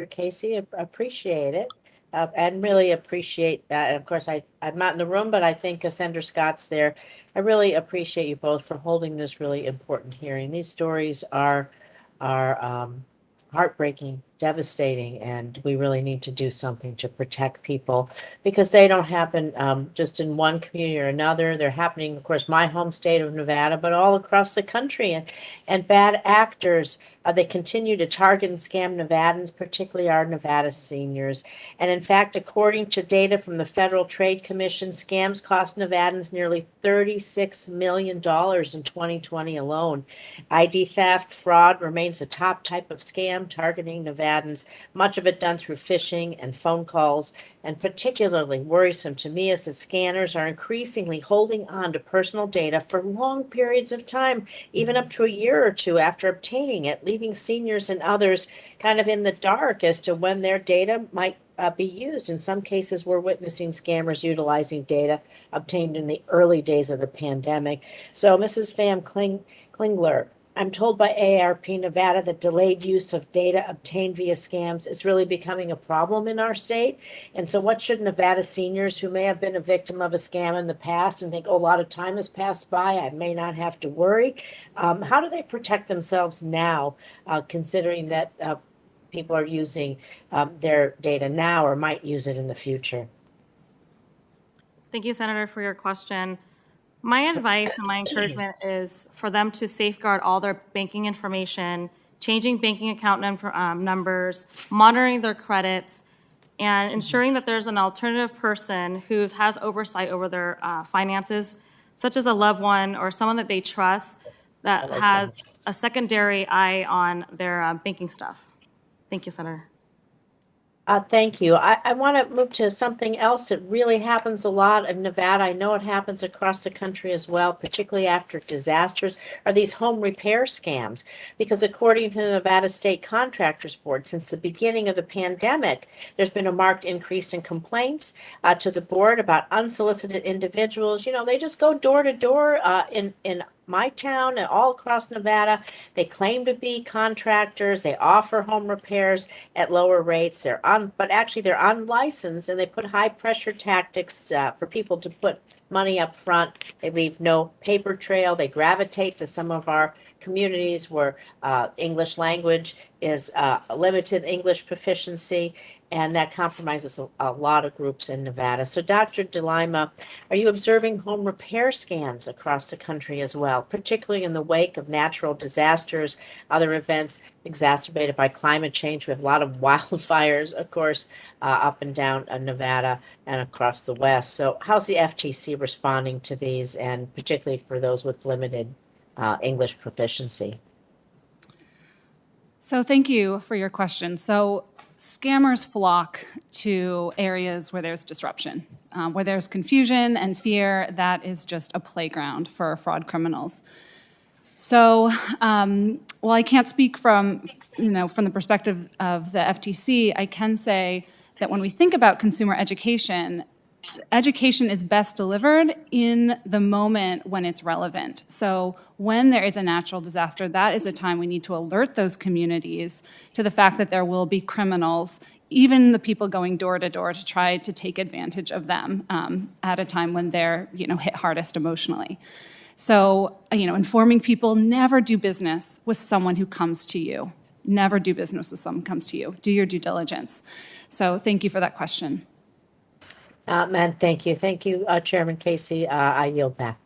Casey. Appreciate it. And really appreciate that. And of course, I'm not in the room, but I think Senator Scott's there. I really appreciate you both for holding this really important hearing. These stories are heartbreaking, devastating, and we really need to do something to protect people because they don't happen just in one community or another. They're happening, of course, my home state of Nevada, but all across the country. And bad actors, they continue to target and scam Nevadans, particularly our Nevada seniors. And in fact, according to data from the Federal Trade Commission, scams cost Nevadans nearly $36 million dollars in 2020 alone. ID theft, fraud remains the top type of scam targeting Nevadans, much of it done through phishing and phone calls. And particularly worrisome to me is that scanners are increasingly holding on to personal data for long periods of time, even up to a year or two after obtaining it, leaving seniors and others kind of in the dark as to when their data might be used. In some cases, we're witnessing scammers utilizing data obtained in the early days of the pandemic. So, Mrs. Klingler, I'm told by AARP Nevada that delayed use of data obtained via scams is really becoming a problem in our state. And so, what should Nevada seniors who may have been a victim of a scam in the past and think, oh, a lot of time has passed by, I may not have to worry? How do they protect themselves now, considering that people are using their data now or might use it in the future? Thank you, Senator, for your question. My advice and my encouragement is for them to safeguard all their banking information, changing banking account numbers, monitoring their credits, and ensuring that there's an alternative person who has oversight over their finances, such as a loved one or someone that they trust that has a secondary eye on their banking stuff. Thank you, Senator. Thank you. I want to move to something else that really happens a lot in Nevada. I know it happens across the country as well, particularly after disasters, are these home repair scams. Because according to the Nevada State Contractors Board, since the beginning of the pandemic, there's been a marked increase in complaints to the board about unsolicited individuals. You know, they just go door to door in my town and all across Nevada. They claim to be contractors. They offer home repairs at lower rates. But actually they're unlicensed, and they put high pressure tactics for people to put money up front. They leave no paper trail. They gravitate to some of our communities where English language is limited English proficiency, and that compromises a lot of groups in Nevada. So, Dr. DeLima, are you observing home repair scams across the country as well, particularly in the wake of natural disasters, other events exacerbated by climate change? We have a lot of wildfires, of course, up and down Nevada and across the West. So, how's the FTC responding to these, and particularly for those with limited English proficiency? So thank you for your question. So scammers flock to areas where there's disruption, where there's confusion and fear. That is just a playground for fraud criminals. So while I can't speak from the perspective of the FTC, I can say that when we think about consumer education, education is best delivered in the moment when it's relevant. So when there is a natural disaster, that is a time we need to alert those communities to the fact that there will be criminals, even the people going door to door to try to take advantage of them at a time when they're hit hardest emotionally. So informing people, never do business with someone who comes to you. Never do business with someone who comes to you. Do your due diligence. So thank you for that question. Man, thank you. Thank you, Chairman Casey. I yield back.